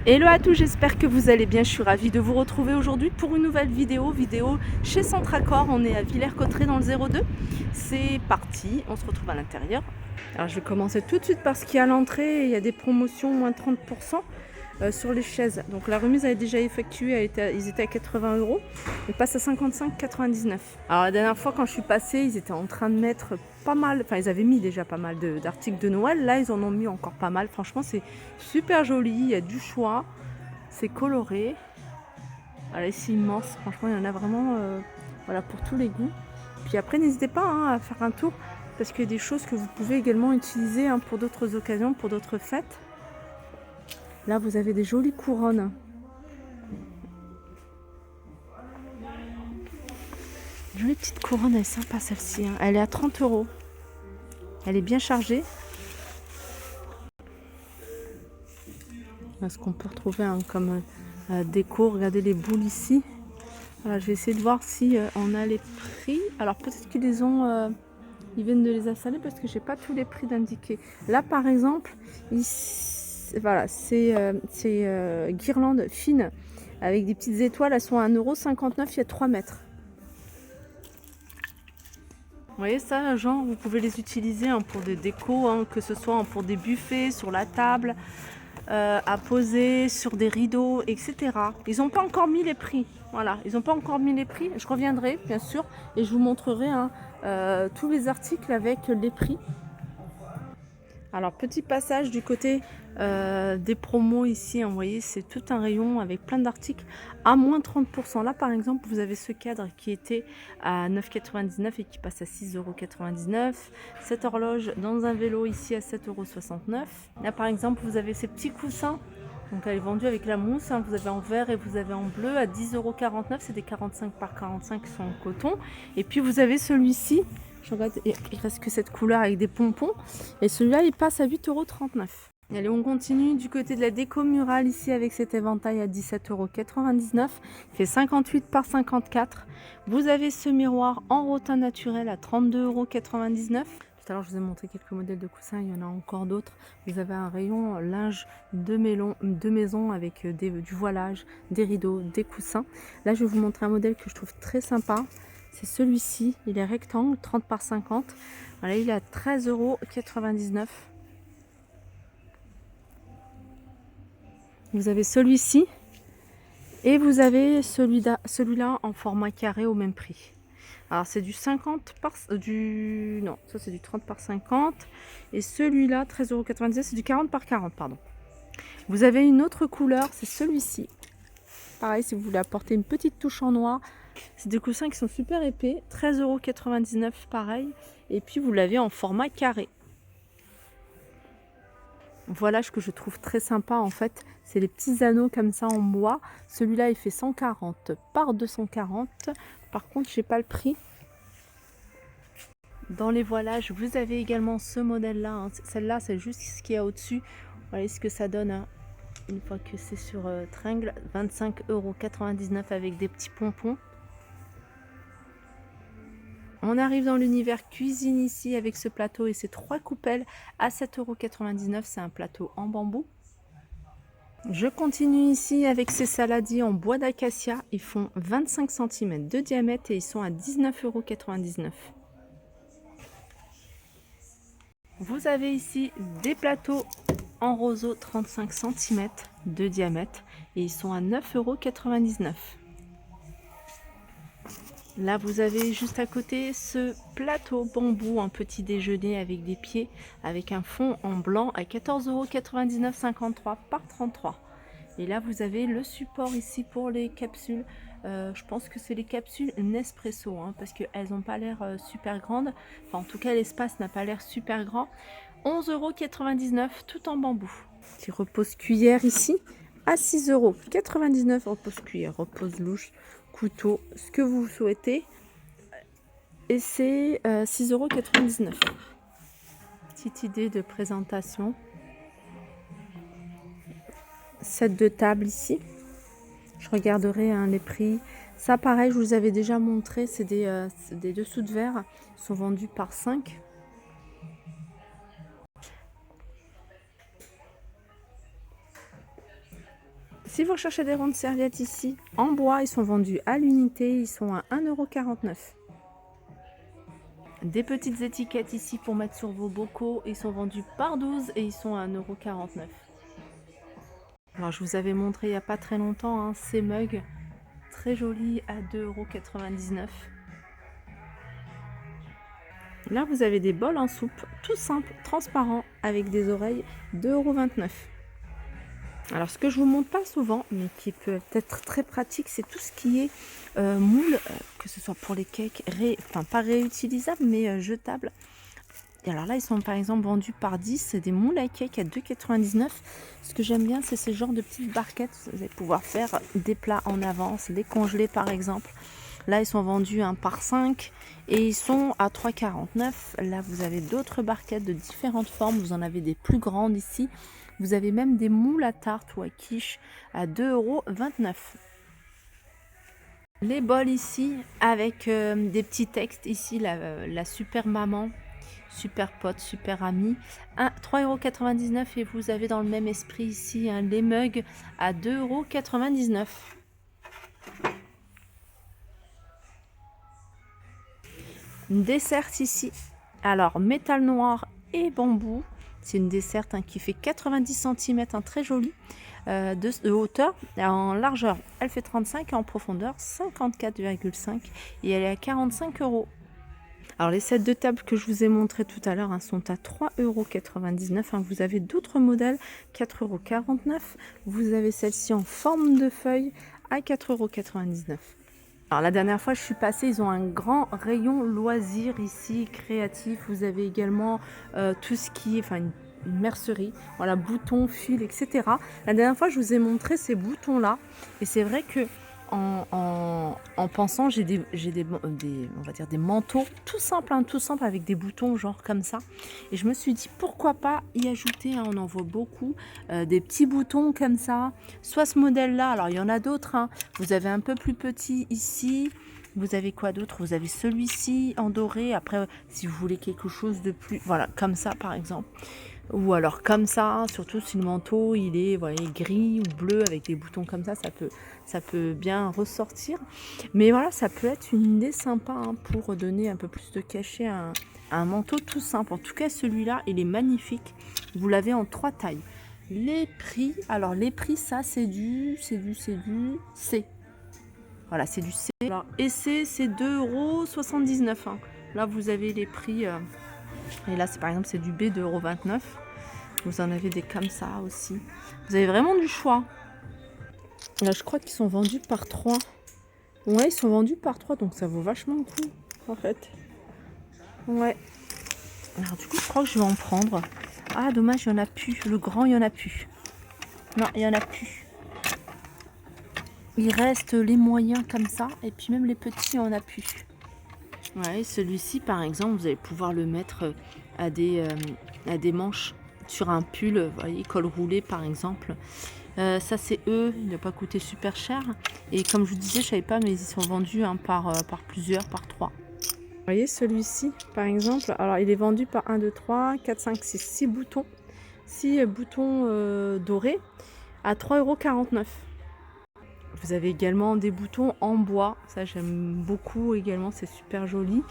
Hello à tous, j'espère que vous allez bien. Je suis ravie de vous retrouver aujourd'hui pour une nouvelle vidéo chez Centracor. On est à Villers-Cotterêts dans le 02. C'est parti, on se retrouve à l'intérieur. Alors je vais commencer tout de suite par ce qu'il y a à l'entrée. Il y a des promotions moins 30% sur les chaises. Donc la remise a déjà effectuée, ils étaient à 80 €. Ils passent à 55,99 €. Alors la dernière fois quand je suis passée, ils étaient en train de mettre pas mal, enfin ils avaient mis déjà pas mal d'articles de Noël. Là ils en ont mis encore pas mal. Franchement c'est super joli, il y a du choix, c'est coloré. Voilà, c'est immense, franchement il y en a vraiment voilà, pour tous les goûts. Puis après n'hésitez pas à faire un tour parce qu'il y a des choses que vous pouvez également utiliser pour d'autres occasions, pour d'autres fêtes. Là vous avez des jolies couronnes. Jolie petite couronne, elle est sympa celle-ci. Elle est à 30 €. Elle est bien chargée. Ce qu'on peut retrouver comme déco. Regardez les boules ici. Voilà, je vais essayer de voir si on a les prix. Alors peut-être qu'ils les ont, ils viennent de les installer parce que j'ai pas tous les prix d'indiquer. Là par exemple, ici, voilà, c'est guirlande fine avec des petites étoiles. Elles sont à 1,59 €. Il y a 3 mètres. Vous voyez ça, genre vous pouvez les utiliser pour des décos, que ce soit pour des buffets, sur la table, à poser, sur des rideaux, etc. Ils n'ont pas encore mis les prix. Voilà, ils n'ont pas encore mis les prix. Je reviendrai bien sûr et je vous montrerai tous les articles avec les prix. Alors petit passage du côté des promos ici, vous voyez c'est tout un rayon avec plein d'articles à moins 30%. Là par exemple vous avez ce cadre qui était à 9,99 € et qui passe à 6,99 €. Cette horloge dans un vélo ici à 7,69 €. Là par exemple vous avez ces petits coussins, donc elle est vendue avec la mousse, vous avez en vert et vous avez en bleu à 10,49 €. C'est des 45 par 45 qui sont en coton. Et puis vous avez celui-ci. Je regarde, il reste que cette couleur avec des pompons. Et celui-là, il passe à 8,39 €. Allez, on continue du côté de la déco murale ici avec cet éventail à 17,99 €. Il fait 58 par 54. Vous avez ce miroir en rotin naturel à 32,99 €. Tout à l'heure, je vous ai montré quelques modèles de coussins. Il y en a encore d'autres. Vous avez un rayon linge de maison avec du voilage, des rideaux, des coussins. Là, je vais vous montrer un modèle que je trouve très sympa. C'est celui-ci, il est rectangle, 30 par 50. Voilà, il est à 13,99 €. Vous avez celui-ci et vous avez celui-là en format carré au même prix. Alors c'est du 50 par non, ça c'est du 30 par 50 et celui-là 13,99 €, c'est du 40 par 40 pardon. Vous avez une autre couleur, c'est celui-ci. Pareil, si vous voulez apporter une petite touche en noir, c'est des coussins qui sont super épais, 13,99 € pareil. Et puis vous l'avez en format carré. Voilà ce que je trouve très sympa en fait, c'est les petits anneaux comme ça en bois. Celui-là il fait 140 par 240. Par contre, j'ai pas le prix. Dans les voilages, vous avez également ce modèle-là. Celle-là, c'est juste ce qu'il y a au-dessus. Voilà ce que ça donne. Une fois que c'est sur tringle, 25,99 € avec des petits pompons. On arrive dans l'univers cuisine ici avec ce plateau et ces 3 coupelles à 7,99 €. C'est un plateau en bambou. Je continue ici avec ces saladiers en bois d'acacia. Ils font 25 cm de diamètre et ils sont à 19,99 €. Vous avez ici des plateaux en roseau 35 cm de diamètre et ils sont à 9,99 €. Là, vous avez juste à côté ce plateau bambou, un petit déjeuner avec des pieds, avec un fond en blanc à 14,99 €, 53 par 33. Et là, vous avez le support ici pour les capsules. Je pense que c'est les capsules Nespresso, parce qu'elles n'ont pas l'air super grandes. Enfin, en tout cas, l'espace n'a pas l'air super grand. 11,99 € tout en bambou. Petit repose-cuillère ici à 6,99 €. Repose-cuillère, repose-louche, couteau, ce que vous souhaitez. Et c'est 6,99 €. Petite idée de présentation. Set de table ici. Je regarderai les prix. Ça pareil, je vous avais déjà montré, c'est des dessous de verre. Ils sont vendus par 5. Si vous recherchez des rondes serviettes ici, en bois, ils sont vendus à l'unité, ils sont à 1,49 €. Des petites étiquettes ici pour mettre sur vos bocaux, ils sont vendus par 12 et ils sont à 1,49 €. Alors je vous avais montré il n'y a pas très longtemps hein, ces mugs, très jolis à 2,99 €. Là vous avez des bols en soupe, tout simple, transparent, avec des oreilles, 2,29 €. Alors ce que je vous montre pas souvent, mais qui peut être très pratique, c'est tout ce qui est moule, que ce soit pour les cakes, enfin pas réutilisables, mais jetables. Et alors là, ils sont par exemple vendus par 10, c'est des moules à cake à 2,99 €. Ce que j'aime bien, c'est ces genres de petites barquettes. Vous allez pouvoir faire des plats en avance, les congeler par exemple. Là, ils sont vendus par 5 et ils sont à 3,49 €. Là, vous avez d'autres barquettes de différentes formes. Vous en avez des plus grandes ici. Vous avez même des moules à tarte ou à quiche à 2,29 €. Les bols ici avec des petits textes. Ici, la super maman, super pote, super amie. 3,99 € et vous avez dans le même esprit ici les mugs à 2,99 €. Une desserte ici. Alors, métal noir et bambou. C'est une desserte qui fait 90 cm, très jolie, de hauteur. En largeur, elle fait 35 et en profondeur, 54,5 et elle est à 45 €. Alors, les sets de table que je vous ai montré tout à l'heure sont à 3,99 €. Vous avez d'autres modèles, 4,49 €. Vous avez celle-ci en forme de feuille à 4,99 €. Alors la dernière fois je suis passée, ils ont un grand rayon loisirs ici, créatif. Vous avez également tout ce qui est, enfin une mercerie, voilà, boutons, fils, etc. La dernière fois je vous ai montré ces boutons là et c'est vrai que en pensant, j'ai on va dire des manteaux tout simples avec des boutons genre comme ça. Et je me suis dit pourquoi pas y ajouter, on en voit beaucoup, des petits boutons comme ça. Soit ce modèle-là, alors il y en a d'autres. Vous avez un peu plus petit ici. Vous avez quoi d'autre? Vous avez celui-ci en doré. Après, si vous voulez quelque chose de plus, voilà, comme ça par exemple. Ou alors comme ça, surtout si le manteau il est, voilà, gris ou bleu avec des boutons comme ça peut bien ressortir. Mais voilà, ça peut être une idée sympa pour donner un peu plus de cachet à un manteau tout simple. En tout cas, celui-là, il est magnifique. Vous l'avez en 3 tailles. Les prix, alors les prix, ça c'est du C. Voilà, c'est du C. Alors, et c'est 2,79 €. Là, vous avez les prix. Et là, c'est par exemple, c'est du B, 2,29 €. Vous en avez des comme ça aussi. Vous avez vraiment du choix. Là, je crois qu'ils sont vendus par 3. Ouais, ils sont vendus par 3, donc ça vaut vachement le coup, en fait. Ouais. Alors, du coup, je crois que je vais en prendre. Ah, dommage, il n'y en a plus. Le grand, il n'y en a plus. Non, il n'y en a plus. Il reste les moyens comme ça. Et puis même les petits, il n'y en a plus. Ouais, celui-ci, par exemple, vous allez pouvoir le mettre à des manches sur un pull, vous voyez, col roulé, par exemple. Ça, c'est eux, il n'a pas coûté super cher. Et comme je vous disais, je ne savais pas, mais ils sont vendus par plusieurs, par 3. Vous voyez, celui-ci, par exemple, alors il est vendu par 1, 2, 3, 4, 5, 6, 6 boutons. 6 boutons dorés à 3,49 €. Vous avez également des boutons en bois, ça j'aime beaucoup également, c'est super joli.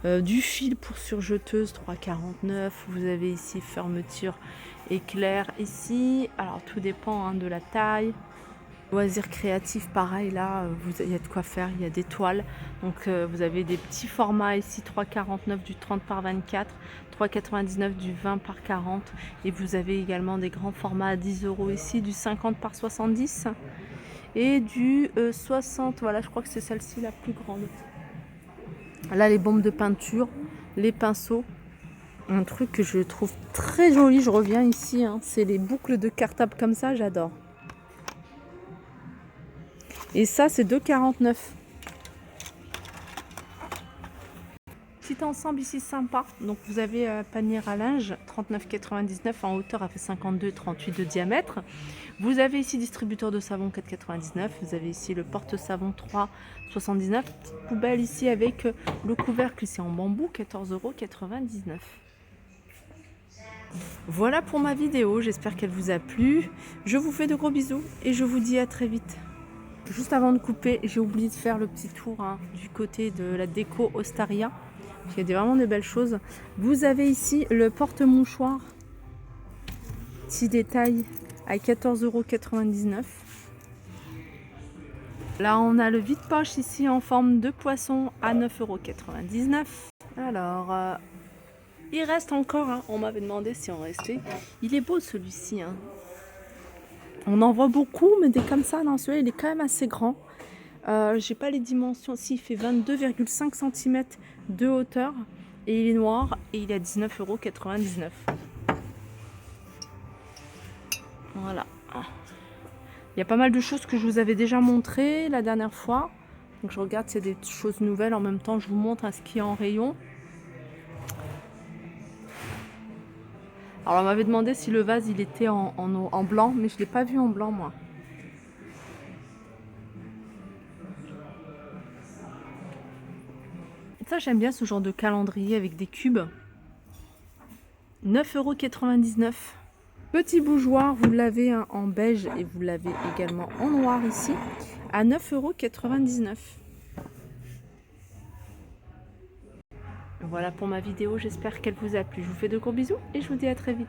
Du fil pour surjeteuse, 3,49 €. Vous avez ici fermeture éclair ici. Alors tout dépend de la taille. Loisirs créatifs, pareil, là, il y a de quoi faire, il y a des toiles. Donc vous avez des petits formats ici, 3,49 € du 30 par 24, 3,99 € du 20 par 40. Et vous avez également des grands formats à 10 € ici, du 50 par 70. Et du 60, voilà, je crois que c'est celle-ci la plus grande. Là, les bombes de peinture, les pinceaux. Un truc que je trouve très joli, je reviens ici, c'est les boucles de cartable comme ça, j'adore. Et ça, c'est 2,49 €. Petit ensemble ici sympa. Donc vous avez panier à linge, 39,99 € en hauteur, elle fait 52,38 de diamètre. Vous avez ici distributeur de savon, 4,99 €. Vous avez ici le porte-savon, 3,79 €. Petite poubelle ici avec le couvercle ici en bambou, 14,99 €. Voilà pour ma vidéo, j'espère qu'elle vous a plu. Je vous fais de gros bisous et je vous dis à très vite. Juste avant de couper, j'ai oublié de faire le petit tour du côté de la déco Ostaria. Il y a vraiment de belles choses. Vous avez ici le porte-mouchoir. Petit détail à 14,99 €. Là, on a le vide-poche ici en forme de poisson à 9,99 €. Alors, il reste encore, on m'avait demandé si on restait. Il est beau celui-ci. On en voit beaucoup, mais des comme ça, non, celui-là, il est quand même assez grand. J'ai pas les dimensions. Si, il fait 22,5 cm de hauteur. Et il est noir et il est à 19,99 €. Voilà. Il y a pas mal de choses que je vous avais déjà montrées la dernière fois. Donc je regarde s'il y a des choses nouvelles. En même temps, je vous montre ce qu'il y a en rayon. Alors on m'avait demandé si le vase il était en blanc, mais je ne l'ai pas vu en blanc moi. Ça j'aime bien ce genre de calendrier avec des cubes. 9,99 €. Petit bougeoir, vous l'avez en beige et vous l'avez également en noir ici, à 9,99 €. Voilà pour ma vidéo, j'espère qu'elle vous a plu. Je vous fais de gros bisous et je vous dis à très vite.